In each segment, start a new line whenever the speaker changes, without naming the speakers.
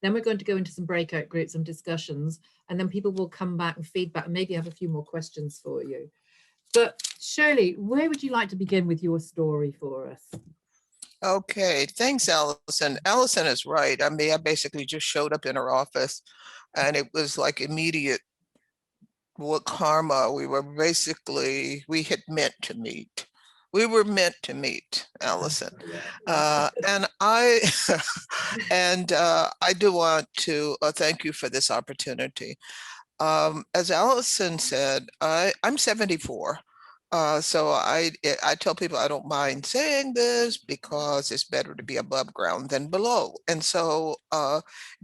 Then we're going to go into some breakout groups and discussions, and then people will come back and feedback and maybe have a few more questions for you. But Shirley, where would you like to begin with your story for us?
Okay, thanks, Allison. Allison is right. I mean, I basically just showed up in her office and it was like immediate what karma. We had meant to meet. We were meant to meet, Allison. And I and I do want to thank you for this opportunity. As Allison said, I'm 74. So I tell people I don't mind saying this because it's better to be above ground than below. And so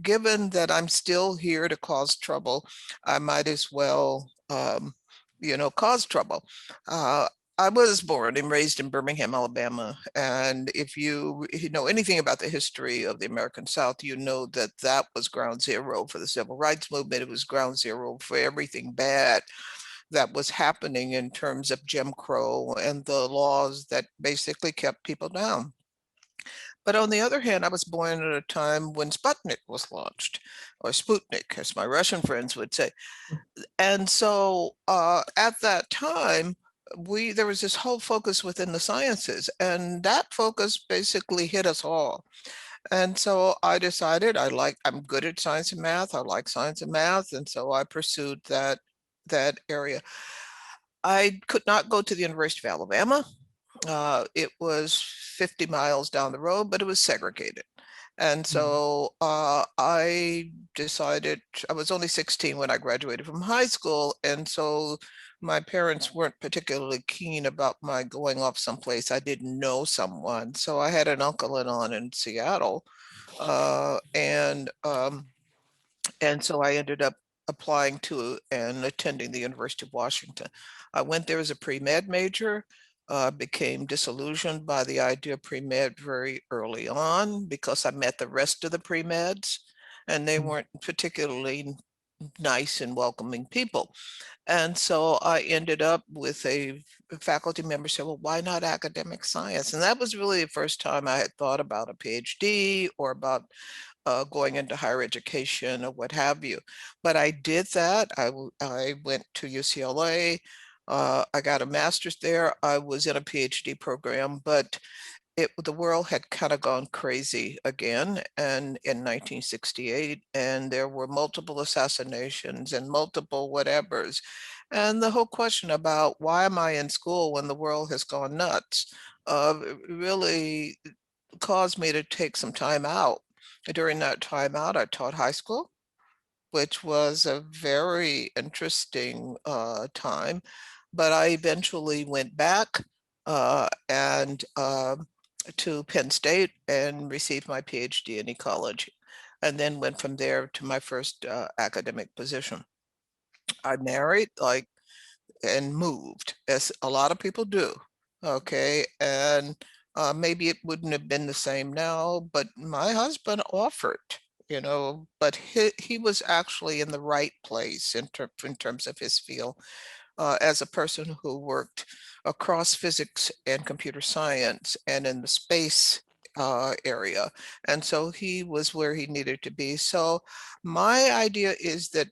given that I'm still here to cause trouble, I might as well, cause trouble. Uh, I was born and raised in Birmingham, Alabama. And if you know anything about the history of the American South, you know that that was ground zero for the civil rights movement. It was ground zero for everything bad that was happening in terms of Jim Crow and the laws that basically kept people down. But on the other hand, I was born at a time when Sputnik was launched, or Sputnik, as my Russian friends would say. And so at that time, there was this whole focus within the sciences, and that focus basically hit us all. And so I decided I'm good at science and math. I like science and math, and so I pursued that area. I could not go to the University of Alabama. It was 50 miles down the road, but it was segregated. And so I decided, I was only 16 when I graduated from high school. And so my parents weren't particularly keen about my going off someplace I didn't know someone. So I had an uncle and aunt in Seattle. Uh, and um, and so I ended up applying to and attending the University of Washington. I went there as a pre-med major, became disillusioned by the idea of pre-med very early on because I met the rest of the pre-meds and they weren't particularly nice and welcoming people. And so I ended up with a faculty member said, well, why not academic science? And that was really the first time I had thought about a PhD or about going into higher education or what have you. But I did that. I went to UCLA. I got a master's there. I was in a PhD program, but the world had kind of gone crazy again and in 1968, and there were multiple assassinations and multiple whatevers. And the whole question about why am I in school when the world has gone nuts really caused me to take some time out. During that time out, I taught high school, which was a very interesting time. But I eventually went back and to Penn State and received my PhD in ecology, and then went from there to my first academic position. I married, and moved, as a lot of people do. Okay, and maybe it wouldn't have been the same now, but my husband offered, but he was actually in the right place in terms of his field as a person who worked across physics and computer science and in the space area. And so he was where he needed to be. So my idea is that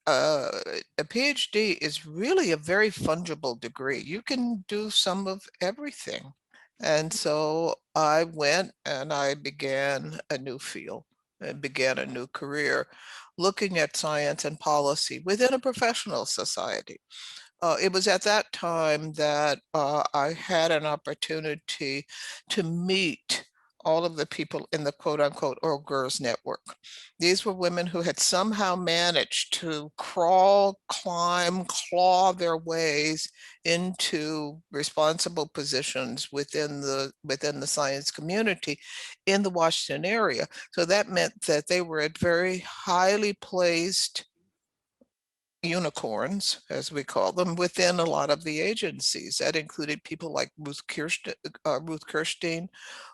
uh, a PhD is really a very fungible degree. You can do some of everything. And so I went and I began a new field and began a new career looking at science and policy within a professional society. It was at that time that I had an opportunity to meet all of the people in the quote unquote All Girls Network. These were women who had somehow managed to crawl, climb, claw their ways into responsible positions within the science community in the Washington area. So that meant that they were at very highly placed unicorns, as we call them, within a lot of the agencies. That included people like Ruth Kirstein,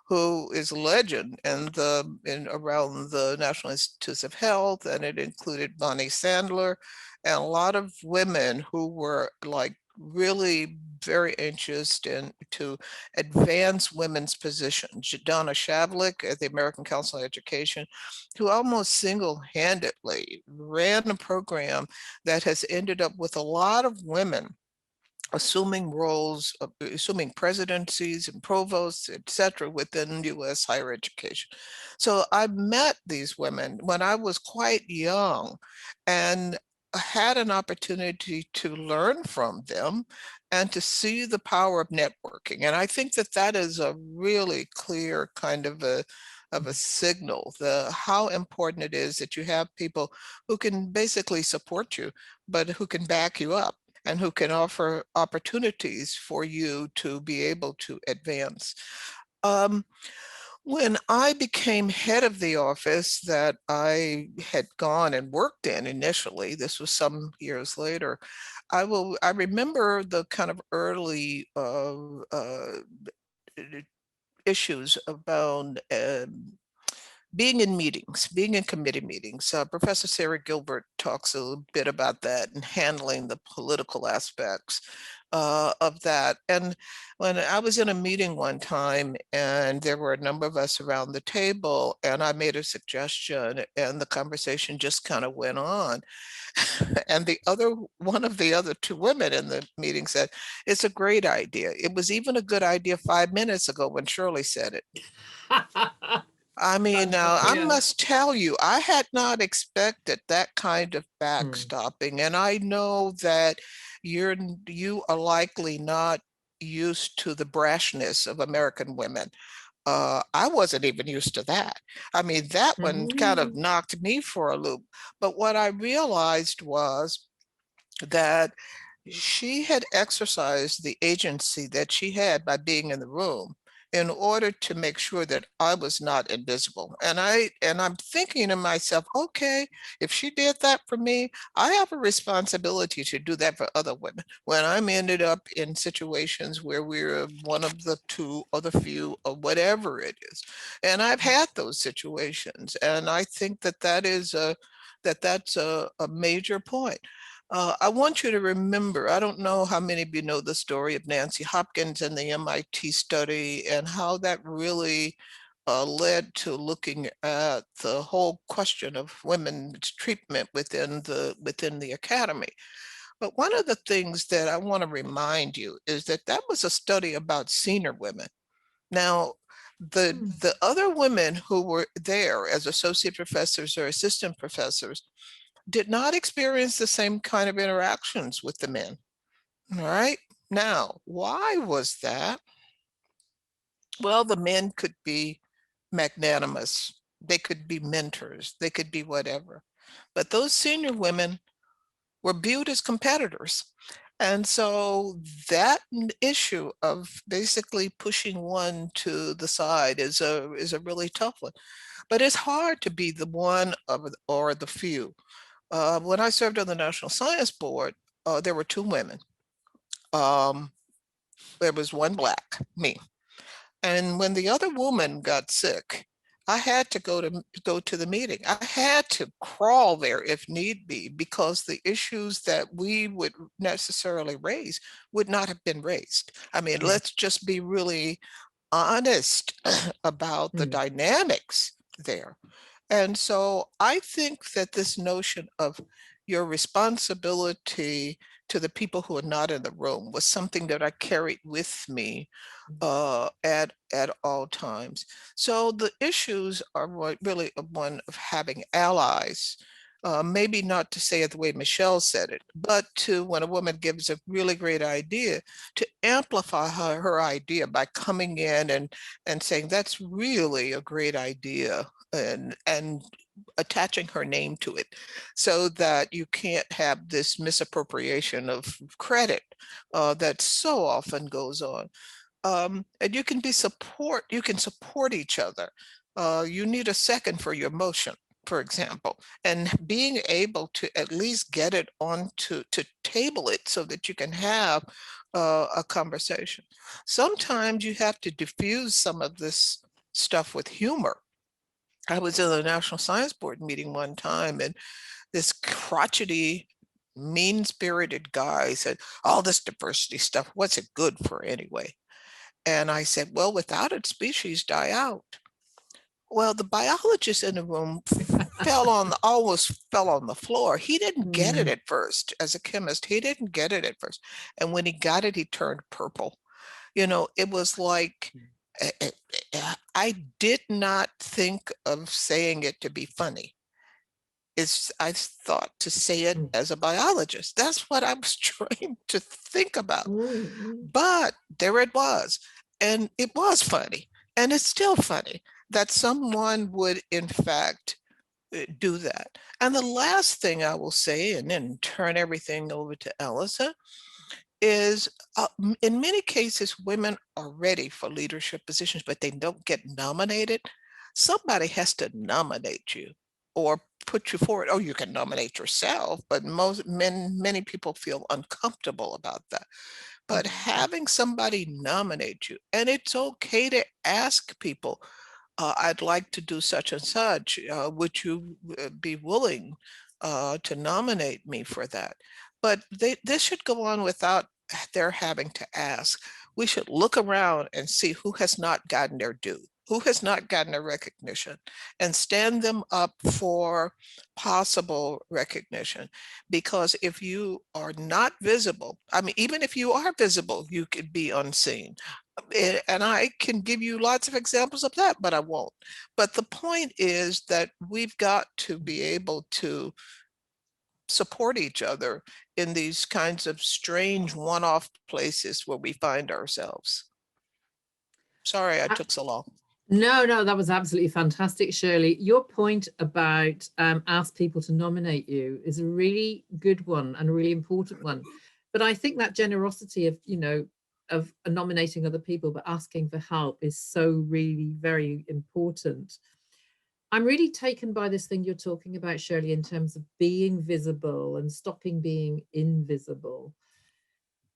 who is a legend around the National Institutes of Health, and it included Bonnie Sandler, and a lot of women who were like really very anxious to advance women's positions. Donna Shavlik at the American Council on Education, who almost single-handedly ran a program that has ended up with a lot of women assuming roles, assuming presidencies and provosts, et cetera, within US higher education. So I met these women when I was quite young and had an opportunity to learn from them and to see the power of networking. And I think that that is a really clear kind of a signal, the how important it is that you have people who can basically support you, but who can back you up and who can offer opportunities for you to be able to advance. Um, when I became head of the office that I had gone and worked in initially, this was some years later, I remember the kind of early issues about being in meetings, being in committee meetings. Professor Sarah Gilbert talks a little bit about that and handling the political aspects of that. And when I was in a meeting one time and there were a number of us around the table and I made a suggestion and the conversation just kind of went on. And one of the other two women in the meeting said, it's a great idea. It was even a good idea 5 minutes ago when Shirley said it. I mean, now I
Yeah.
must tell you, I had not expected that kind of
Mm.
backstopping, and I know that you are likely not used to the brashness of American women. I wasn't even used to that. I mean, that one kind of
Mm.
knocked me for a loop. But what I realized was that she had exercised the agency that she had by being in the room in order to make sure that I was not invisible. And I'm thinking to myself, okay, if she did that for me, I have a responsibility to do that for other women. When I'm ended up in situations where we're one of the two or the few or whatever it is. And I've had those situations. And I think that that's a major point. I want you to remember, I don't know how many of you know the story of Nancy Hopkins and the MIT study and how that really led to looking at the whole question of women's treatment within the academy. But one of the things that I want to remind you is that that was a study about senior women. Now,
Mm.
the other women who were there as associate professors or assistant professors did not experience the same kind of interactions with the men. All right. Now, why was that? Well, the men could be magnanimous, they could be mentors, they could be whatever. But those senior women were viewed as competitors. And so that issue of basically pushing one to the side is a really tough one. But it's hard to be the one of or the few. When I served on the National Science Board, there were two women. Um, there was one black, me. And when the other woman got sick, I had to go to the meeting. I had to crawl there if need be, because the issues that we would necessarily raise would not have been raised. I mean,
Yeah.
let's just be really honest about the
Mm.
dynamics there. And so I think that this notion of your responsibility to the people who are not in the room was something that I carried with me at all times. So the issues are really one of having allies. Maybe not to say it the way Michelle said it, but to when a woman gives a really great idea, to amplify her idea by coming in and saying that's really a great idea and attaching her name to it so that you can't have this misappropriation of credit that so often goes on. And you can support each other. You need a second for your motion, for example, and being able to at least get it to table it so that you can have a conversation. Sometimes you have to diffuse some of this stuff with humor. I was in a National Science Board meeting one time, and this crotchety mean-spirited guy said, all this diversity stuff, what's it good for anyway? And I said, well, without it, species die out. Well, the biologist in the room almost fell on the floor. He didn't get it
Mm,
at first. As a chemist, he didn't get it at first. And when he got it, he turned purple. It was like, eh, eh, I did not think of saying it to be funny. I thought to say it
mm,
as a biologist. That's what I was trying to think about.
mm,
But there it was. And it was funny. And it's still funny that someone would, in fact, do that. And the last thing I will say, and then turn everything over to Ellison, is in many cases, women are ready for leadership positions, but they don't get nominated. Somebody has to nominate you or put you forward. Oh, you can nominate yourself, but many people feel uncomfortable about that. But
mm,
having somebody nominate you, and it's okay to ask people, I'd like to do such and such. Would you be willing to nominate me for that? But this should go on without their having to ask. We should look around and see who has not gotten their due, who has not gotten their recognition, and stand them up for possible recognition. Because if you are not visible, I mean, even if you are visible, you could be unseen. And I can give you lots of examples of that, but I won't. But the point is that we've got to be able to support each other in these kinds of strange one-off places where we find ourselves. Sorry I
mm.
took so long.
No, no, that was absolutely fantastic, Shirley. Your point about ask people to nominate you is a really good one and a really important one. But I think that generosity of, of nominating other people, but asking for help is so really very important. I'm really taken by this thing you're talking about, Shirley, in terms of being visible and stopping being invisible.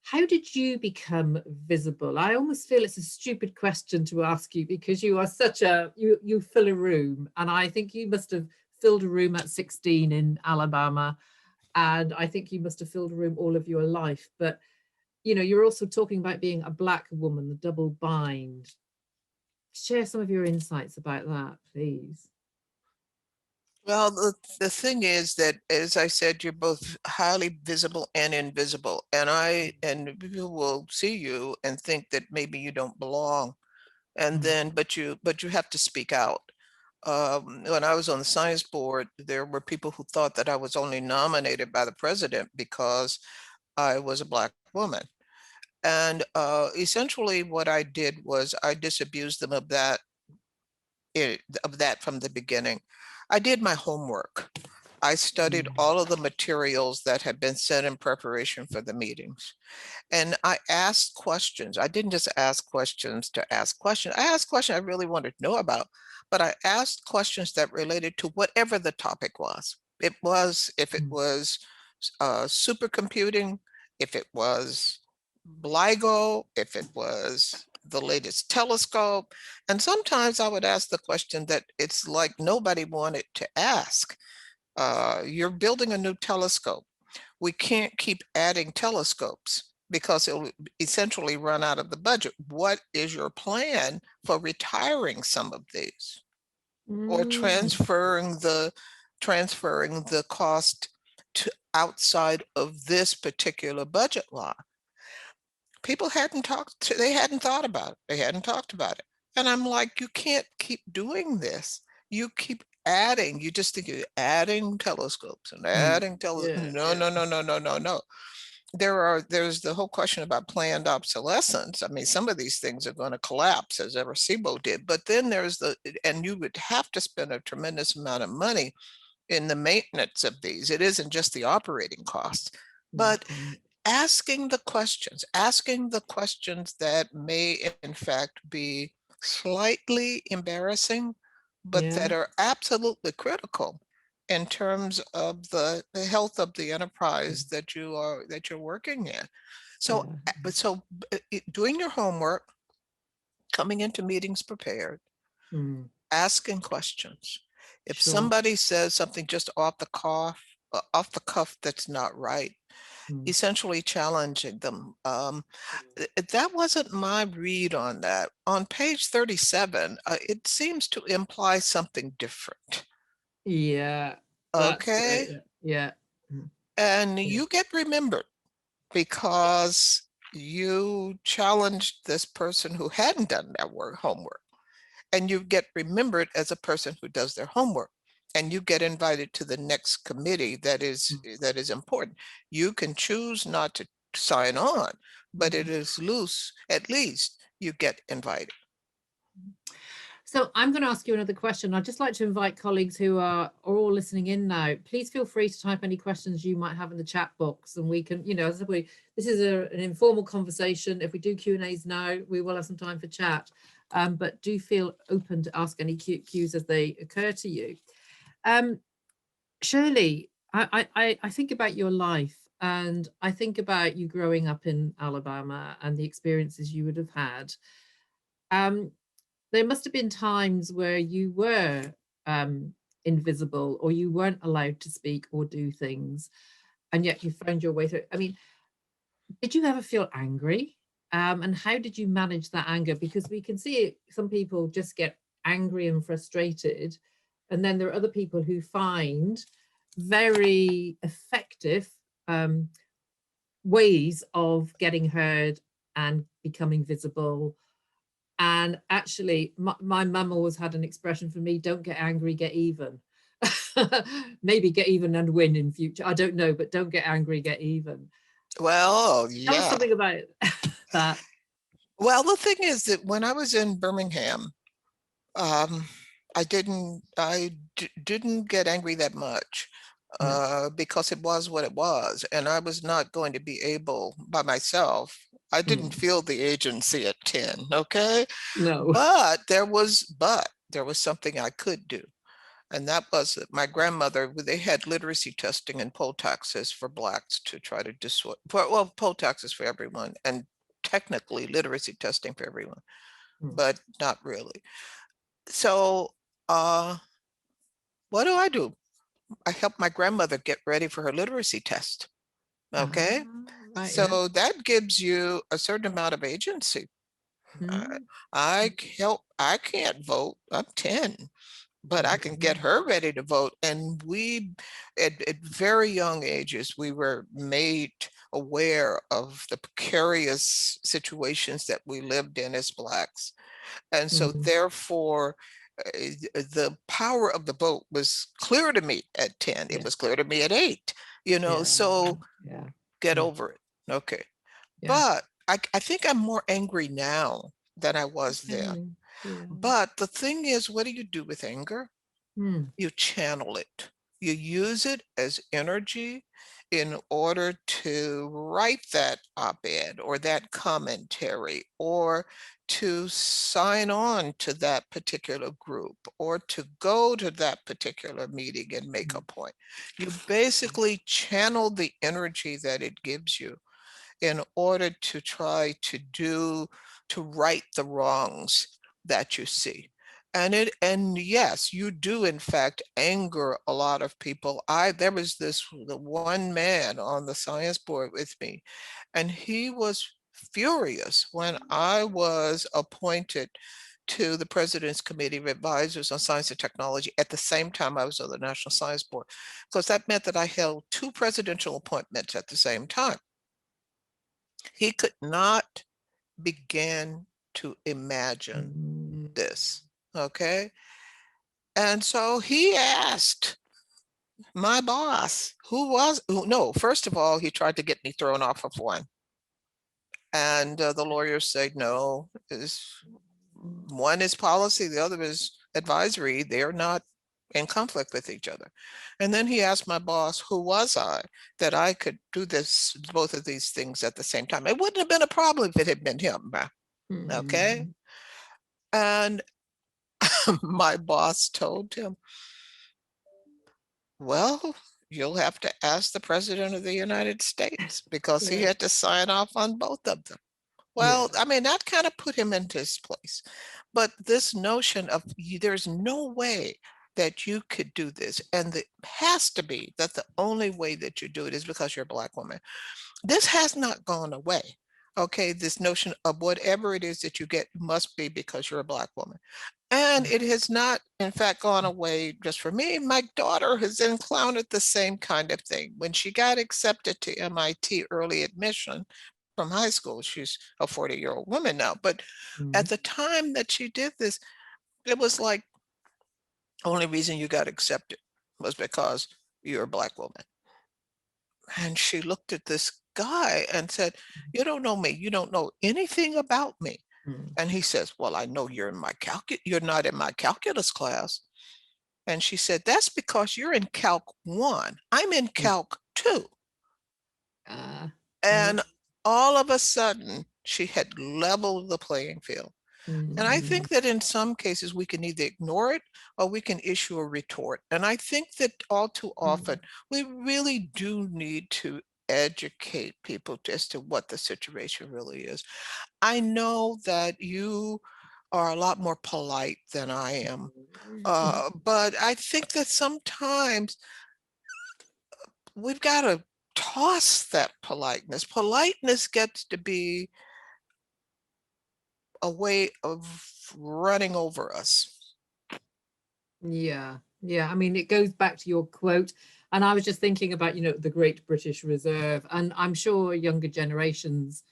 How did you become visible? I almost feel it's a stupid question to ask you because you are such a you fill a room, and I think you must have filled a room at 16 in Alabama, and I think you must have filled a room all of your life. But you're also talking about being a Black woman, the double bind. Share some of your insights about that, please.
Well, the thing is that, as I said, you're both highly visible and invisible. And people will see you and think that maybe you don't belong. And
Mm,
then, but you have to speak out. When I was on the science board, there were people who thought that I was only nominated by the president because I was a Black woman. And essentially what I did was I disabused them of that from the beginning. I did my homework. I studied
mm,
all of the materials that had been sent in preparation for the meetings. And I asked questions. I didn't just ask questions to ask questions. I asked questions I really wanted to know about, but I asked questions that related to whatever the topic was. If it
mm,
was supercomputing, if it was LIGO, if it was the latest telescope. And sometimes I would ask the question that it's like nobody wanted to ask. You're building a new telescope. We can't keep adding telescopes because it'll essentially run out of the budget. What is your plan for retiring some of these or
mm.
transferring the cost to outside of this particular budget line? People they hadn't thought about it. They hadn't talked about it. And I'm like, you can't keep doing this. You keep adding, you just think you're adding telescopes and
Mm.
adding
Yeah,
no,
yeah.
no, no, no, no, no, no. There's the whole question about planned obsolescence. I mean, some of these things are going to collapse as Arecibo did, but then and you would have to spend a tremendous amount of money in the maintenance of these. It isn't just the operating costs,
That's
but
right.
asking the questions that may in fact be slightly embarrassing, but that
Yeah,
are absolutely critical in terms of the health of the enterprise that you're working in. So,
yeah.
doing your homework, coming into meetings prepared,
Mm,
asking questions. If
sure.
somebody says something just off the cuff, off the cuff that's not right,
Mm.
essentially challenging them. That wasn't my read on that. On page 37, it seems to imply something different.
Yeah, that's
Okay.
great. Yeah. Mm.
And
Yeah.
you get remembered because you challenged this person who hadn't done their homework. And you get remembered as a person who does their homework. And you get invited to the next committee
Mm.
that is important. You can choose not to sign on, but it
Mm.
is loose. At least you get invited.
So I'm going to ask you another question. I'd just like to invite colleagues who are all listening in now. Please feel free to type any questions you might have in the chat box, and we can, as this is an informal conversation. If we do Q&As now, we will have some time for chat. But do feel open to ask any cues as they occur to you. Shirley, I think about your life, and I think about you growing up in Alabama and the experiences you would have had. Um, there must have been times where you were invisible, or you weren't allowed to speak or do things, and yet you found your way through. I mean, did you ever feel angry? And how did you manage that anger? Because we can see some people just get angry and frustrated, and then there are other people who find very effective um, ways of getting heard and becoming visible. And actually, my mum always had an expression for me: don't get angry, get even. Maybe get even and win in future. I don't know, but don't get angry, get even.
Well,
Tell us
yeah.
something about that.
Well, the thing is that when I was in Birmingham, um, I didn't get angry that much
No,
because it was what it was, and I was not going to be able by myself. I didn't
mm,
feel the agency at 10, okay?
no.
But there was something I could do. And that was that my grandmother, they had literacy testing and poll taxes for Blacks to try to dissuade, well, poll taxes for everyone, and technically literacy testing for everyone,
Mm,
but not really. So uh, what do? I helped my grandmother get ready for her literacy test.
ah,
Okay.
right, yeah.
So that gives you a certain amount of agency. I,
Mm,
I can't vote. I'm 10, but I can get
mm,
her ready to vote. And at very young ages, we were made aware of the precarious situations that we lived in as Blacks. And so
mm,
therefore, the power of the vote was clear to me at 10. It
yeah,
was clear to me at 8,
yeah,
so
yeah,
get
yeah,
over it. Okay.
yeah.
But I think I'm more angry now than I was then.
Okay. Yeah.
But the thing is, what do you do with anger?
Mm,
You channel it. You use it as energy in order to write that op-ed or that commentary, or to sign on to that particular group, or to go to that particular meeting and make a
mm,
point. You basically channel the energy that it gives you in order to try to right the wrongs that you see. And yes, you do in fact anger a lot of people. There was the one man on the science board with me, and he was furious when I was appointed to the President's Committee of Advisors on Science and Technology at the same time I was on the National Science Board, because that meant that I held 2 presidential appointments at the same time. He could not begin to imagine
mm,
this. Okay. And so he asked my boss, no, first of all, he tried to get me thrown off of one. And the lawyers said, no, one is policy, the other is advisory. They're not in conflict with each other. And then he asked my boss, who was I, that I could do both of these things at the same time. It wouldn't have been a problem if it had been him. Okay.
mm,
And my boss told him, well, you'll have to ask the President of the United States, because he
yeah,
had to sign off on both of them. Well,
yeah,
I mean, that kind of put him into his place. But this notion of there's no way that you could do this. And it has to be that the only way that you do it is because you're a Black woman. This has not gone away. Okay, this notion of whatever it is that you get must be because you're a Black woman. And it has not, in fact, gone away just for me. My daughter has encountered the same kind of thing. When she got accepted to MIT early admission from high school, she's a 40-year-old woman now. But at
Mm.
the time that she did this, it was like, only reason you got accepted was because you're a Black woman. And she looked at this guy and said, "You don't know me. You don't know anything about me."
Mm.
And he says, "Well, I know you're not in my calculus class." And she said, "That's because you're in Calc 1. I'm in
Mm.
Calc 2."
Yeah.
And all of a sudden, she had leveled the playing field. And I
Mm.
think that in some cases we can either ignore it or we can issue a retort. And I think that all too often we really do need to educate people as to what the situation really is. I know that you are a lot more polite than I am,
Mm.
but I think that sometimes we've got to toss that politeness. Politeness gets to be a way of running over us.
Yeah, yeah. I mean, it goes back to your quote. And I was just thinking about, the Great British Reserve. And I'm sure younger generations,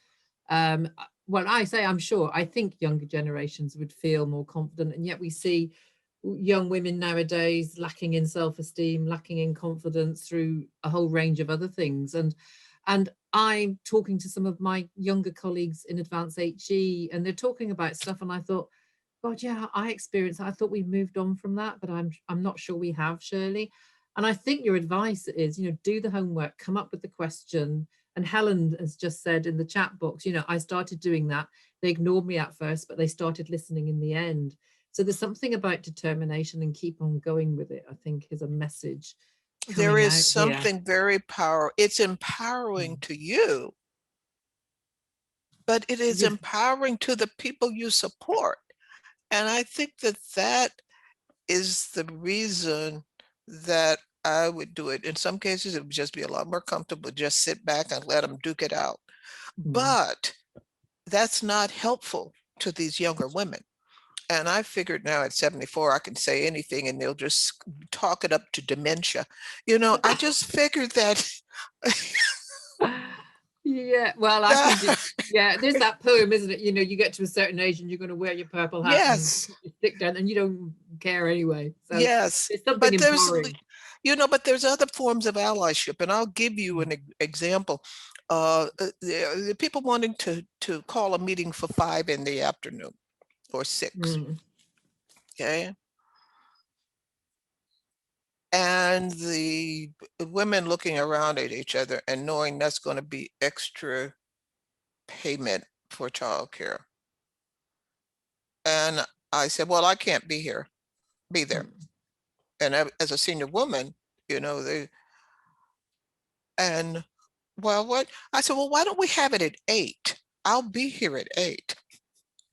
well, I say I'm sure, I think younger generations would feel more confident. And yet we see young women nowadays lacking in self-esteem, lacking in confidence through a whole range of other things. And I'm talking to some of my younger colleagues in advanced HE, and they're talking about stuff. And I thought, God, yeah, I experienced that. I thought we moved on from that, but I'm not sure we have, Shirley. And I think your advice is, do the homework, come up with the question. And Helen has just said in the chat box, I started doing that. They ignored me at first, but they started listening in the end. So there's something about determination and keep on going with it, I think, is a message
There
coming
is
out here.
something very powerful. It's empowering to you, but it is
Yeah.
empowering to the people you support. And I think that that is the reason that I would do it. In some cases, it would just be a lot more comfortable, just sit back and let them duke it out.
Mm.
But that's not helpful to these younger women. And I figured now at 74, I can say anything and they'll just talk it up to dementia. I just figured that
Yeah, well, I can just, yeah, there's that poem, isn't it? You get to a certain age and you're going to wear your purple hat and
yes,
put your stick down and you don't care anyway. So
yes.
it's something
But
empowering.
there's other forms of allyship. And I'll give you an example. The people wanting to call a meeting for 5 in the afternoon or 6.
Mm.
Okay. And the women looking around at each other and knowing that's going to be extra payment for childcare. And I said, well, I can't be there.
Mm.
And as a senior woman, and well, what? I said, well, why don't we have it at 8? I'll be here at 8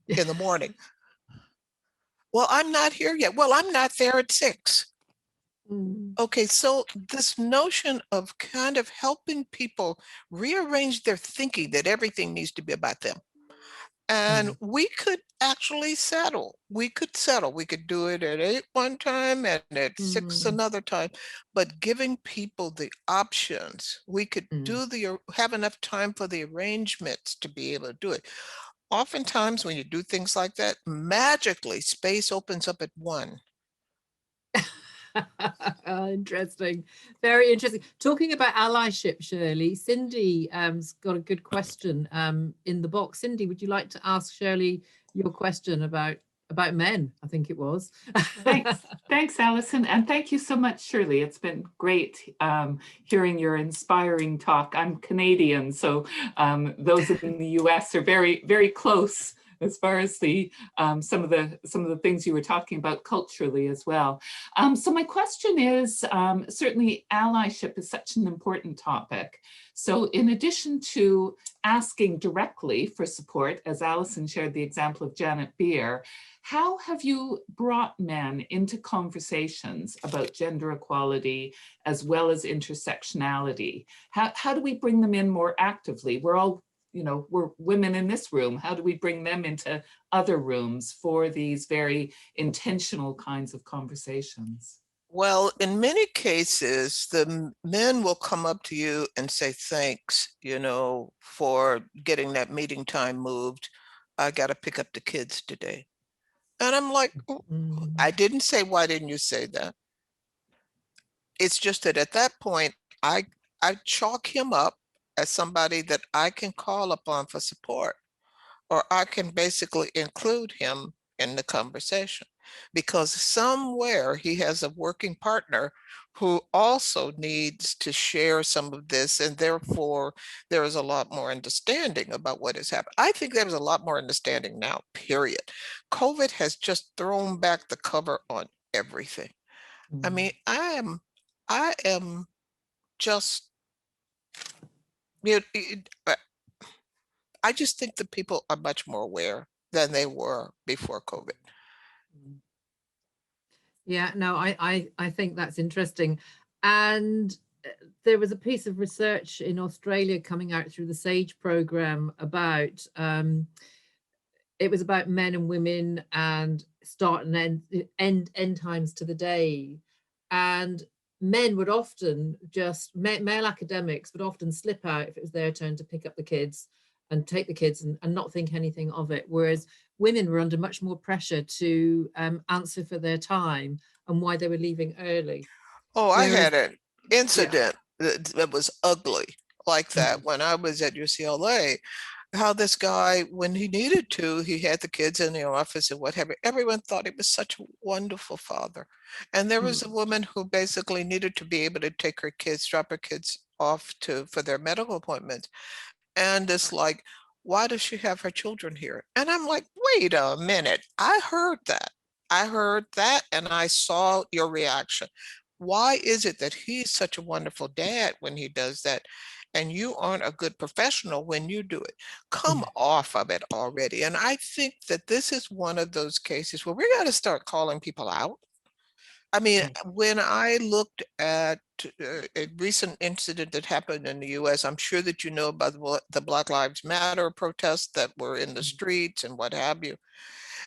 in the morning. Well, I'm not here yet. Well, I'm not there at 6.
Mm.
Okay, so this notion of kind of helping people rearrange their thinking that everything needs to be about them. And
Mm.
we could actually settle. We could settle. We could do it at 8 one time and at 6
Mm.
another time. But giving people the options, we could
Mm.
have enough time for the arrangements to be able to do it. Oftentimes when you do things like that, magically space opens up at 1.
Interesting. Very interesting. Talking about allyship, Shirley, Cindy has got a good question in the box. Cindy, would you like to ask Shirley your question about men? I think it was.
Thanks, Allison, and thank you so much, Shirley. It's been great hearing your inspiring talk. I'm Canadian, so those in the US are very, very close as far as the some of the things you were talking about culturally as well. So my question is, certainly allyship is such an important topic. So in addition to asking directly for support, as Alison shared the example of Janet Beer, how have you brought men into conversations about gender equality as well as intersectionality? How do we bring them in more actively? We're all, we're women in this room. How do we bring them into other rooms for these very intentional kinds of conversations?
Well, in many cases, the men will come up to you and say, thanks, for getting that meeting time moved. I got to pick up the kids today. And I'm like, I didn't say, why didn't you say that? It's just that at that point, I chalk him up as somebody that I can call upon for support, or I can basically include him in the conversation, because somewhere he has a working partner who also needs to share some of this, and therefore there is a lot more understanding about what has happened. I think there's a lot more understanding now, period. COVID has just thrown back the cover on everything. I mean, I am just, I just think that people are much more aware than they were before COVID.
Yeah, no, I think that's interesting. And there was a piece of research in Australia coming out through the SAGE program about, it was about men and women and start and end times to the day. And men would often just, male academics would often slip out if it was their turn to pick up the kids and take the kids and not think anything of it. Whereas women were under much more pressure to answer for their time and why they were leaving early.
Oh, I
Whereas,
had an incident that was ugly like that when I was at UCLA. How this guy, when he needed to, he had the kids in the office and what have you. Everyone thought he was such a wonderful father. And there was a woman who basically needed to be able to take her kids, drop her kids off for their medical appointments. And it's like, why does she have her children here? And I'm like, wait a minute. I heard that. I heard that and I saw your reaction. Why is it that he's such a wonderful dad when he does that, and you aren't a good professional when you do it? Come off of it already. And I think that this is one of those cases where we got to start calling people out. I mean, when I looked at a recent incident that happened in the US, I'm sure that you know about the Black Lives Matter protests that were in the streets and what have you.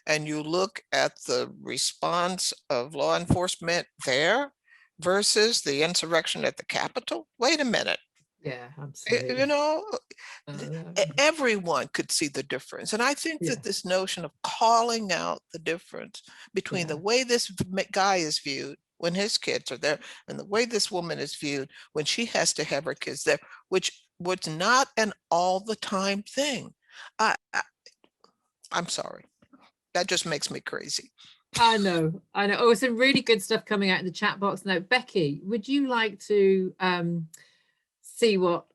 And you look at the response of law enforcement there versus the insurrection at the Capitol. Wait a minute.
yeah, absolutely.
Everyone could see the difference. And I think that this notion of calling out the difference between the way this guy is viewed when his kids are there and the way this woman is viewed when she has to have her kids there, which was not an all the time thing. I'm sorry. That just makes me crazy.
I know. Oh, some really good stuff coming out in the chat box now. Becky, would you like to see what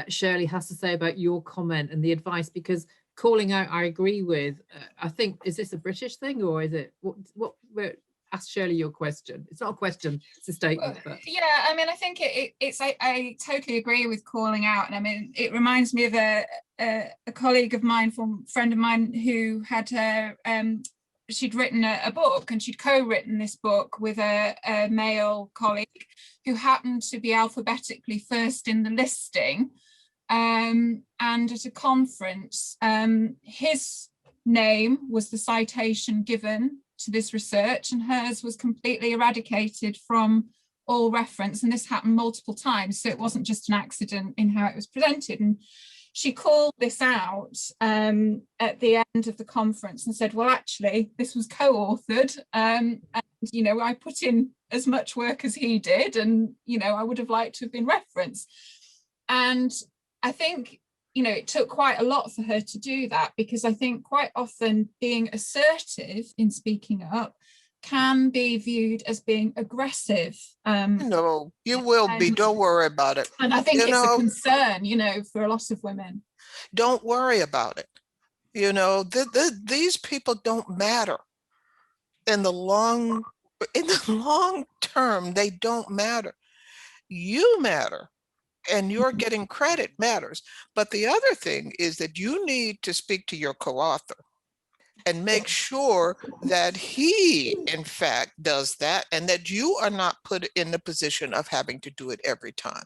Shirley has to say about your comment and the advice? Because calling out, I agree with. I think, is this a British thing or is it what? Ask Shirley your question. It's not a question; it's a statement.
But yeah, I mean, I think I totally agree with calling out, and I mean, it reminds me of a colleague of mine, friend of mine, who had she'd written a book, and she'd co-written this book with a male colleague who happened to be alphabetically first in the listing, and at a conference, his name was the citation given to this research, and hers was completely eradicated from all reference. And this happened multiple times, so it wasn't just an accident in how it was presented. And she called this out at the end of the conference and said, well, actually, this was co-authored, and I put in as much work as he did, and I would have liked to have been referenced. And I think it took quite a lot for her to do that, because I think quite often being assertive in speaking up can be viewed as being aggressive.
No, you will be. Don't worry about it.
And I think it's a concern, for a lot of women.
Don't worry about it. You know, these people don't matter in the long term. They don't matter. You matter, and you're getting credit matters. But the other thing is that you need to speak to your co-author and make sure that he, in fact, does that, and that you are not put in the position of having to do it every time.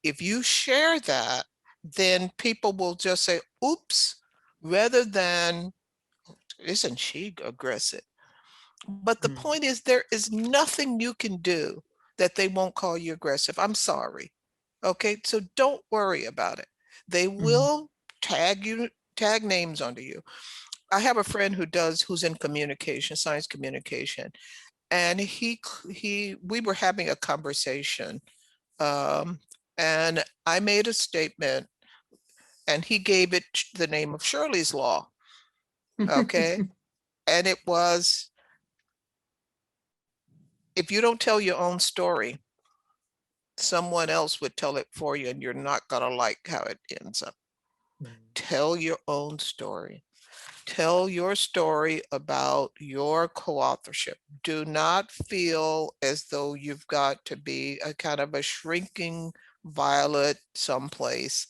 If you share that, then people will just say, oops, rather than, isn't she aggressive? But the
Mm.
point is, there is nothing you can do that they won't call you aggressive. I'm sorry. Okay, so don't worry about it. They will tag you, tag names under you. I have a friend who's in communication, science communication, and we were having a conversation, um, and I made a statement, and he gave it the name of Shirley's Law. Okay, and it was, if you don't tell your own story, someone else would tell it for you, and you're not gonna like how it ends up. Tell your own story. Tell your story about your co-authorship. Do not feel as though you've got to be a kind of a shrinking violet someplace.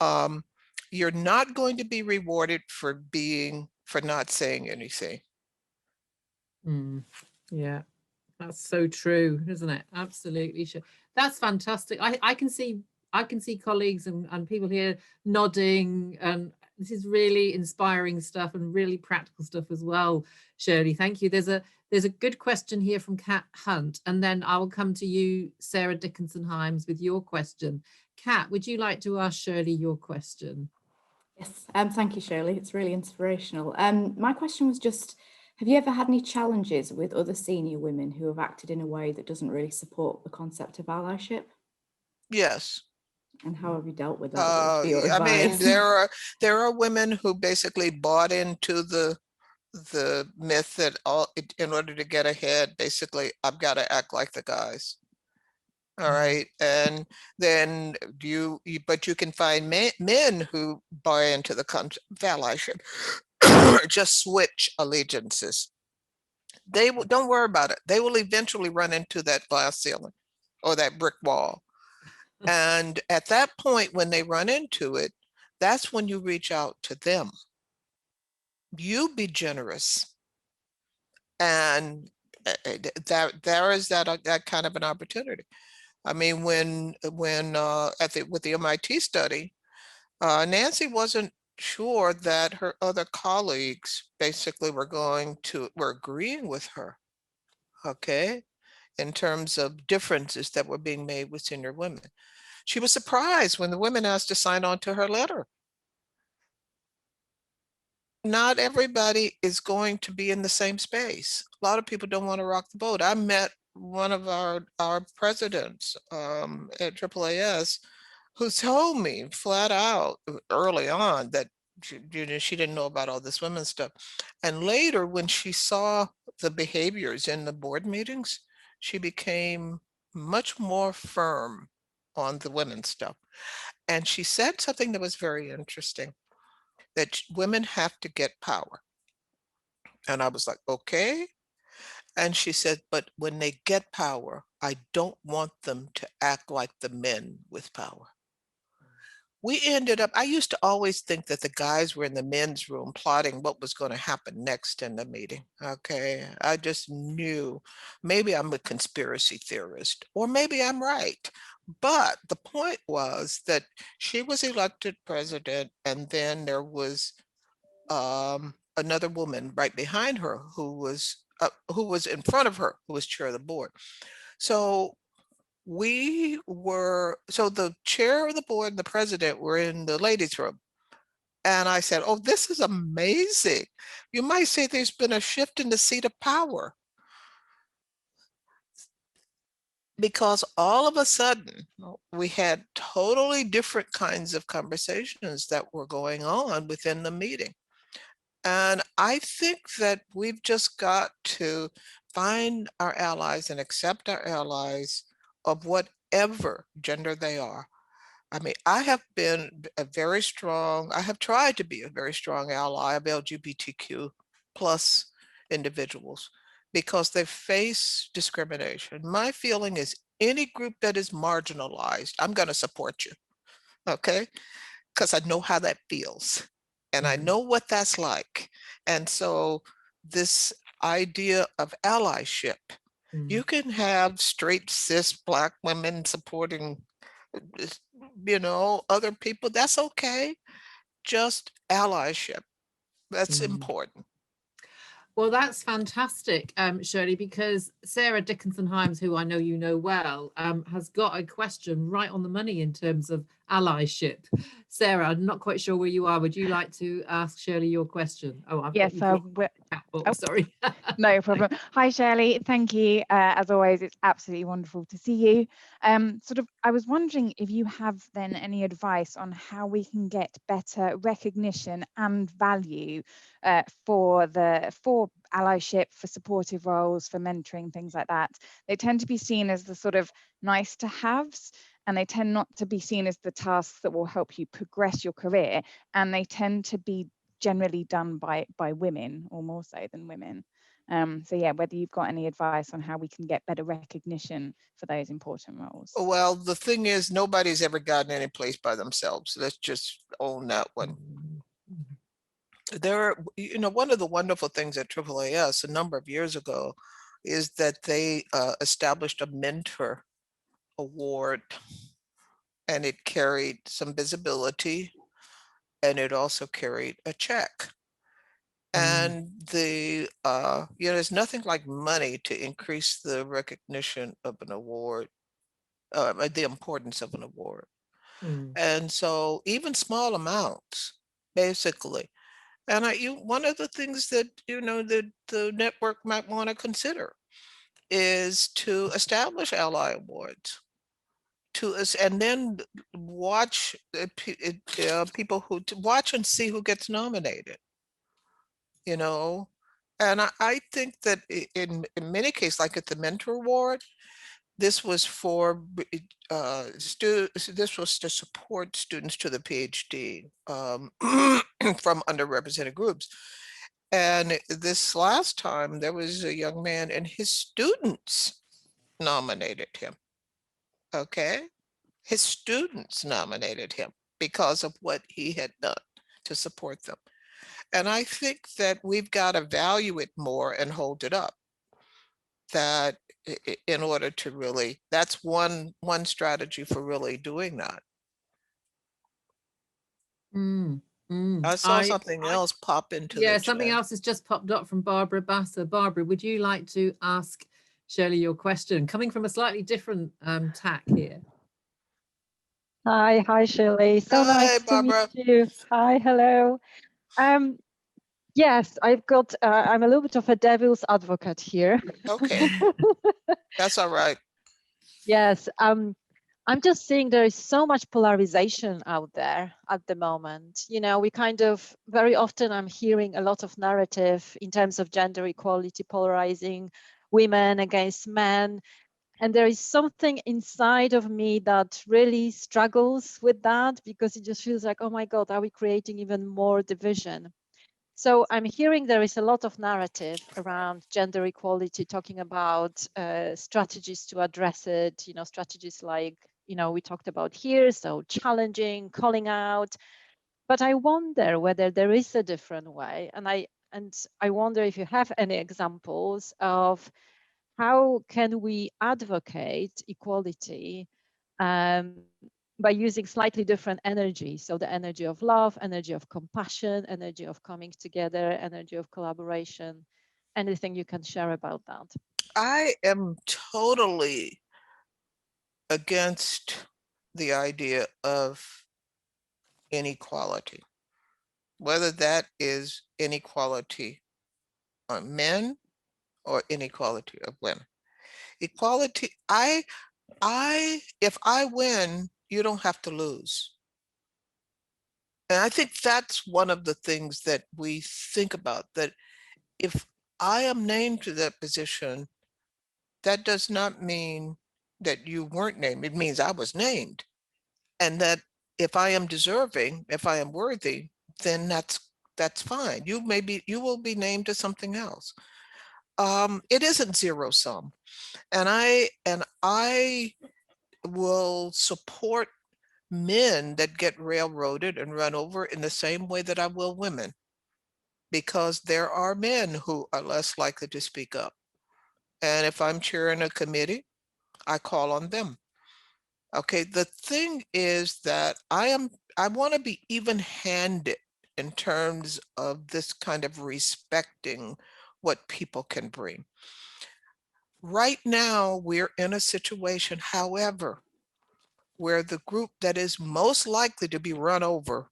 Um, you're not going to be rewarded for not saying anything.
Yeah, that's so true, isn't it? Absolutely sure. That's fantastic. I can see colleagues and people here nodding, and this is really inspiring stuff and really practical stuff as well. Shirley, thank you. There's a good question here from Kat Hunt, and then I will come to you, Sarah Dickinson-Himes, with your question. Kat, would you like to ask Shirley your question?
Yes, thank you, Shirley. It's really inspirational. My question was just, have you ever had any challenges with other senior women who have acted in a way that doesn't really support the concept of allyship?
Yes.
And how have you dealt with that? What would be your
I mean,
advice?
there are women who basically bought into the myth that in order to get ahead, basically, I've got to act like the guys. All right. And then but you can find men who buy into the concept of allyship, just switch allegiances. Don't worry about it. They will eventually run into that glass ceiling or that brick wall. And at that point, when they run into it, that's when you reach out to them. You be generous. And there is that kind of an opportunity. I mean, when with the MIT study, Nancy wasn't sure that her other colleagues basically were agreeing with her, okay, in terms of differences that were being made with senior women. She was surprised when the women asked to sign on to her letter. Not everybody is going to be in the same space. A lot of people don't want to rock the boat. I met one of our presidents at AAAS who told me flat out early on that she didn't know about all this women's stuff. And later, when she saw the behaviors in the board meetings, she became much more firm on the women's stuff. And she said something that was very interesting, that women have to get power. And I was like, okay. And she said, but when they get power, I don't want them to act like the men with power. We ended up, I used to always think that the guys were in the men's room plotting what was going to happen next in the meeting. Okay. I just knew, maybe I'm a conspiracy theorist, or maybe I'm right. But the point was that she was elected president, and then there was another woman right behind her who was in front of her, who was chair of the board. So the chair of the board and the president were in the ladies' room. And I said, oh, this is amazing. You might say there's been a shift in the seat of power. Because all of a sudden, we had totally different kinds of conversations that were going on within the meeting. And I think that we've just got to find our allies and accept our allies of whatever gender they are. I mean, I have been a very strong, I have tried to be a very strong ally of LGBTQ plus individuals because they face discrimination. My feeling is any group that is marginalized, I'm going to support you, okay? Because I know how that feels and I know what that's like. And so this idea of allyship, you can have straight cis Black women supporting, you know, other people. That's okay. Just allyship. That's important.
Well, that's fantastic, Shirley, because Sarah Dickinson-Hymes, who I know you know well, has got a question right on the money in terms of allyship. Sarah, I'm not quite sure where you are. Would you like to ask Shirley your question? Oh, I've got
Yes,
you blocked the chat box, sorry.
no problem. Hi, Shirley. Thank you. As always, it's absolutely wonderful to see you. I was wondering if you have then any advice on how we can get better recognition and value for allyship, for supportive roles, for mentoring, things like that. They tend to be seen as the sort of nice to haves, and they tend not to be seen as the tasks that will help you progress your career, and they tend to be generally done by women, or more so than women. So yeah, whether you've got any advice on how we can get better recognition for those important roles.
Well, the thing is, nobody's ever gotten any place by themselves. Let's just own that one. There, you know, one of the wonderful things at AAAS a number of years ago is that they established a mentor award, and it carried some visibility, and it also carried a check. And the, you know, there's nothing like money to increase the recognition of an award, the importance of an award. And so even small amounts, basically. And one of the things that, you know, the network might want to consider is to establish ally awards to us, and then watch people who watch and see who gets nominated, you know. And I think that in many cases, like at the Mentor Award, this was for this was to support students to the PhD from underrepresented groups. And this last time, there was a young man and his students nominated him. Okay. His students nominated him because of what he had done to support them. And I think that we've got to value it more and hold it up. That in order to really, that's one strategy for really doing that. I saw something else pop into the chat.
Something else has just popped up from Barbara Basser. Barbara, would you like to ask Shirley your question, coming from a slightly different tack here?
Hi, Shirley. So nice
Barbara.
to meet you. Hi, hello. Yes, I'm a little bit of a devil's advocate here.
Okay, that's all right.
Yes, I'm just seeing there is so much polarization out there at the moment. You know, we very often I'm hearing a lot of narrative in terms of gender equality, polarizing women against men. And there is something inside of me that really struggles with that, because it just feels like, oh my God, are we creating even more division? So I'm hearing there is a lot of narrative around gender equality, talking about strategies to address it, you know, strategies like, you know, we talked about here, so challenging, calling out. But I wonder whether there is a different way. And I wonder if you have any examples of how can we advocate equality by using slightly different energy. So the energy of love, energy of compassion, energy of coming together, energy of collaboration. Anything you can share about that?
I am totally against the idea of inequality, whether that is inequality on men or inequality of women. Equality, if I win, you don't have to lose. And I think that's one of the things that we think about, that if I am named to that position, that does not mean that you weren't named. It means I was named. and that if I am deserving, if I am worthy, then that's fine. You will be named to something else. It isn't zero sum, and I will support men that get railroaded and run over in the same way that I will women, because there are men who are less likely to speak up. And if I'm chairing a committee, I call on them. Okay, the thing is that I want to be even-handed in terms of this kind of respecting what people can bring. Right now, we're in a situation, however, where the group that is most likely to be run over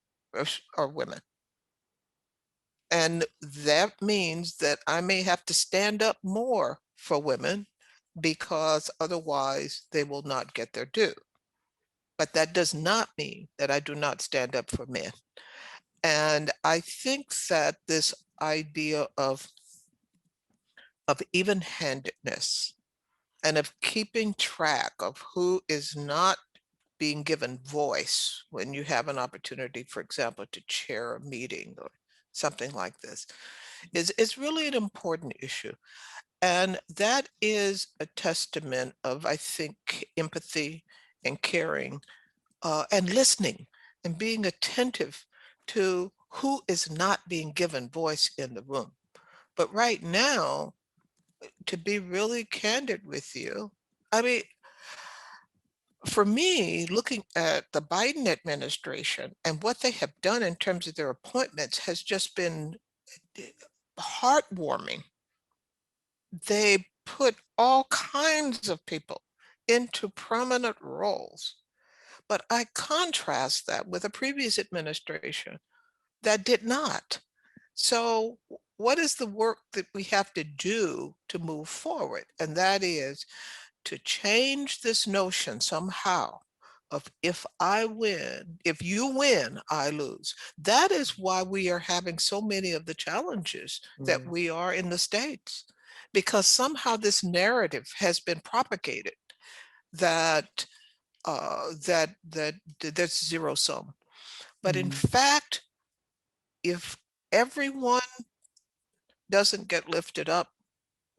are women. And that means that I may have to stand up more for women, because otherwise they will not get their due. But that does not mean that I do not stand up for men. And I think that this idea of even-handedness and of keeping track of who is not being given voice when you have an opportunity, for example, to chair a meeting or something like this, is really an important issue. And that is a testament of, I think, empathy and caring and listening and being attentive to who is not being given voice in the room. But right now, to be really candid with you, I mean, for me, looking at the Biden administration and what they have done in terms of their appointments has just been heartwarming. They put all kinds of people into prominent roles. But I contrast that with a previous administration that did not. So what is the work that we have to do to move forward? And that is to change this notion somehow of, if I win, if you win, I lose. That is why we are having so many of the challenges that we are in the States, because somehow this narrative has been propagated that that's zero sum. But in fact, if everyone doesn't get lifted up,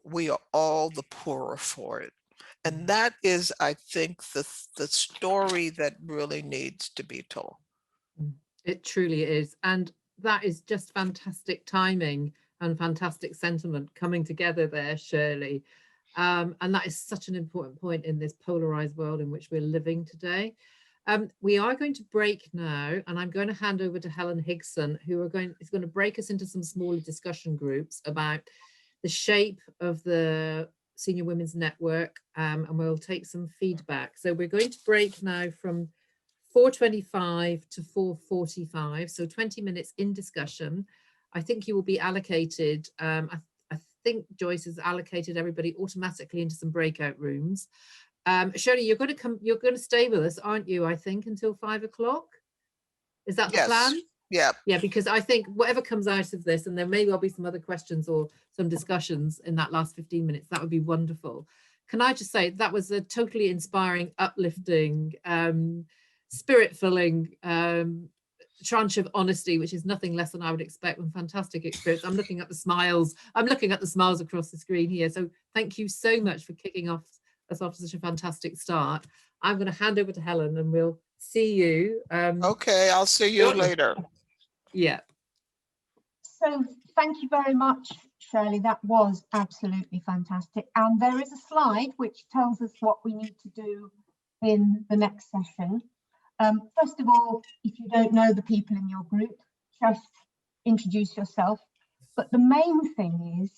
we are all the poorer for it. And that is, I think, the story that really needs to be told.
It truly is. And that is just fantastic timing and fantastic sentiment coming together there, Shirley. And that is such an important point in this polarized world in which we're living today. We are going to break now, and I'm going to hand over to Helen Higson, who is going to break us into some smaller discussion groups about the shape of the Senior Women's Network, and we'll take some feedback. So we're going to break now from 4:25 to 4:45, so 20 minutes in discussion. I think you will be allocated, I think Joyce has allocated everybody automatically into some breakout rooms. Shirley, you're going to stay with us, aren't you? I think until 5 o'clock. Is that the plan?
Yeah.
Yeah, because I think whatever comes out of this, and there may well be some other questions or some discussions in that last 15 minutes, that would be wonderful. Can I just say that was a totally inspiring, uplifting, spirit-filling tranche of honesty, which is nothing less than I would expect from fantastic experience. I'm looking at the smiles. I'm looking at the smiles across the screen here. So thank you so much for kicking off us after such a fantastic start. I'm going to hand over to Helen, and we'll see you.
Okay, I'll see you later.
Yeah.
So thank you very much, Shirley. That was absolutely fantastic. And there is a slide which tells us what we need to do in the next session. First of all, if you don't know the people in your group, just introduce yourself. But the main thing is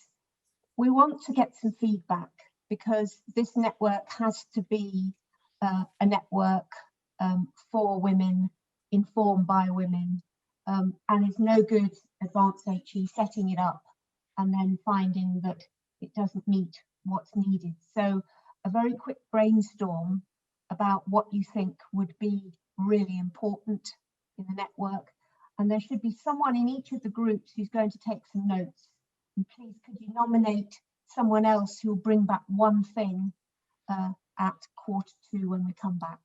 we want to get some feedback, because this network has to be a network for women, informed by women, and it's no good Advanced HE setting it up and then finding that it doesn't meet what's needed. So a very quick brainstorm about what you think would be really important in the network, and there should be someone in each of the groups who's going to take some notes. And please, could you nominate someone else who will bring back one thing at 1:45 when we come back?